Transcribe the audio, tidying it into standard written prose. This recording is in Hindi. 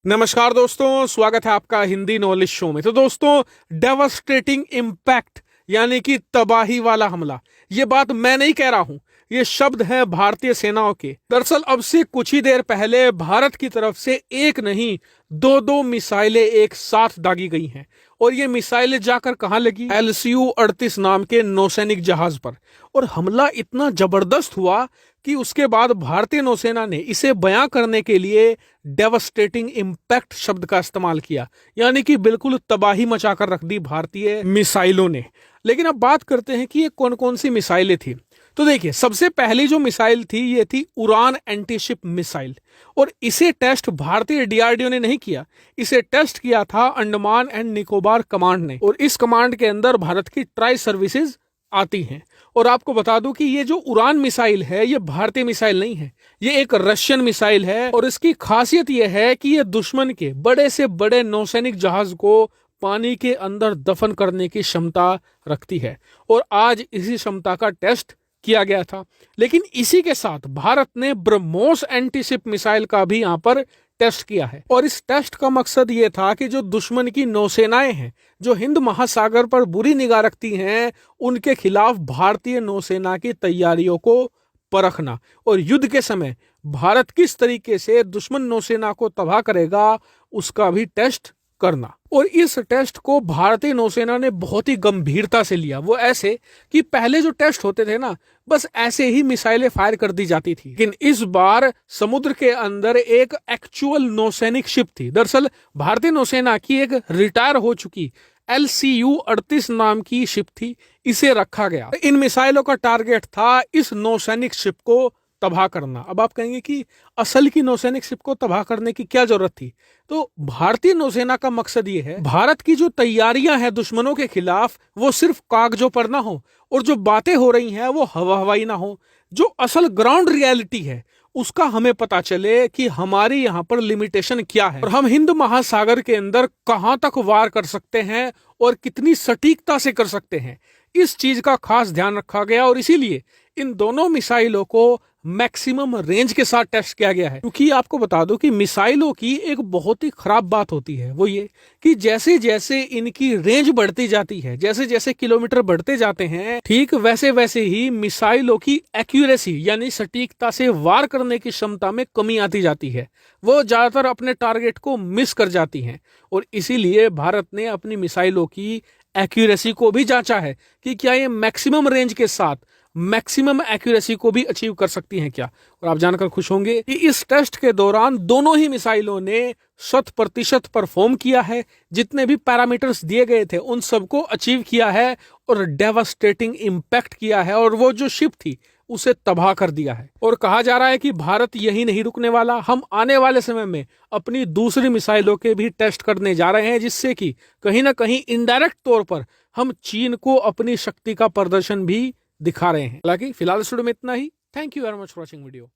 नमस्कार दोस्तों, स्वागत है आपका हिंदी नॉलेज शो में। तो दोस्तों, डेवास्टेटिंग इम्पैक्ट यानी कि तबाही वाला हमला, ये बात मैं नहीं कह रहा हूं, ये शब्द है भारतीय सेनाओं के। दरअसल अब से कुछ ही देर पहले भारत की तरफ से एक नहीं दो मिसाइलें एक साथ दागी गई हैं। और ये मिसाइलें जाकर कहां लगी? LCU-38 नाम के नौसैनिक जहाज पर। और हमला इतना जबरदस्त हुआ कि उसके बाद भारतीय नौसेना ने इसे बयां करने के लिए डेवास्टेटिंग इम्पैक्ट शब्द का इस्तेमाल किया, यानी कि बिल्कुल तबाही मचाकर रख दी भारतीय मिसाइलों ने। लेकिन अब बात करते हैं कि ये कौन कौन सी मिसाइलें थी। तो देखिए, सबसे पहली जो मिसाइल थी ये थी उड़ान एंटीशिप मिसाइल। और इसे टेस्ट भारतीय DRDO ने नहीं किया, इसे टेस्ट किया था अंडमान एंड निकोबार कमांड ने। और इस कमांड के अंदर भारत की ट्राई सर्विसेज आती हैं। और आपको बता दूं कि ये जो उड़ान मिसाइल है ये भारतीय मिसाइल नहीं है, ये एक रशियन मिसाइल है। और इसकी खासियत ये है कि ये दुश्मन के बड़े से बड़े नौसैनिक जहाज को पानी के अंदर दफन करने की क्षमता रखती है। और आज इसी क्षमता का टेस्ट किया गया था। लेकिन इसी के साथ भारत ने ब्रह्मोस एंटीशिप मिसाइल का भी यहां पर टेस्ट किया है। और इस टेस्ट का मकसद ये था कि जो दुश्मन की नौसेनाएं हैं, जो हिंद महासागर पर बुरी निगाह रखती हैं, उनके खिलाफ भारतीय नौसेना की तैयारियों को परखना और युद्ध के समय भारत किस तरीके से दुश्मन नौसेना को तबाह करेगा उसका भी टेस्ट करना। और इस टेस्ट को भारतीय नौसेना ने बहुत ही गंभीरता से लिया। वो ऐसे कि पहले जो टेस्ट होते थे ना, बस ऐसे ही मिसाइलें फायर कर दी जाती थी। लेकिन इस बार समुद्र के अंदर एक एक्चुअल नौसैनिक शिप थी। दरअसल भारतीय नौसेना की एक रिटायर हो चुकी LCU-38 नाम की शिप थी, इसे रखा गया। इन मिसाइलों का टारगेट था इस नौसैनिक शिप को तबाह करना। अब आप कहेंगे कि असल की नौसैनिक शिप को तबाह करने की क्या जरूरत थी? तो भारतीय नौसेना का मकसद ये है, भारत की जो तैयारियां हैं दुश्मनों के खिलाफ, वो सिर्फ कागजों पर ना हो और जो बातें हो रही हैं वो हवाई ना हो। जो असल ग्राउंड रियलिटी है उसका हमें पता चले कि हमारी यहाँ पर लिमिटेशन क्या है और हम हिंद महासागर के अंदर कहां तक वार कर सकते हैं और कितनी सटीकता से कर सकते हैं। इस चीज का खास ध्यान रखा गया और इसीलिए इन दोनों मिसाइलों को मैक्सिमम रेंज के साथ टेस्ट किया गया है। क्योंकि आपको बता दूं कि मिसाइलों की एक बहुत ही खराब बात होती है, वो ये कि जैसे जैसे इनकी रेंज बढ़ती जाती है, जैसे जैसे किलोमीटर बढ़ते जाते हैं, ठीक वैसे वैसे ही मिसाइलों की एक्यूरेसी यानी सटीकता से वार करने की क्षमता में कमी आती जाती है। वो ज्यादातर अपने टारगेट को मिस कर जाती हैं। और इसीलिए भारत ने अपनी मिसाइलों की एक्यूरेसी को भी जांचा है कि क्या ये मैक्सिमम रेंज के साथ मैक्सिमम एक्यूरेसी को भी अचीव कर सकती हैं क्या। और आप जानकर खुश होंगे कि इस टेस्ट के दौरान दोनों ही मिसाइलों ने 100% परफॉर्म किया है। जितने भी पैरामीटर्स दिए गए थे उन सबको अचीव किया है और डेवास्टेटिंग इम्पैक्ट किया है। और वो जो शिप थी उसे तबाह कर दिया है। और कहा जा रहा है कि भारत यही नहीं रुकने वाला, हम आने वाले समय में अपनी दूसरी मिसाइलों के भी टेस्ट करने जा रहे हैं, जिससे कि कहीं ना कहीं इनडायरेक्ट तौर पर हम चीन को अपनी शक्ति का प्रदर्शन भी दिखा रहे हैं। हालांकि फिलहाल इस वीडियो में इतना ही। Thank you very much for watching video.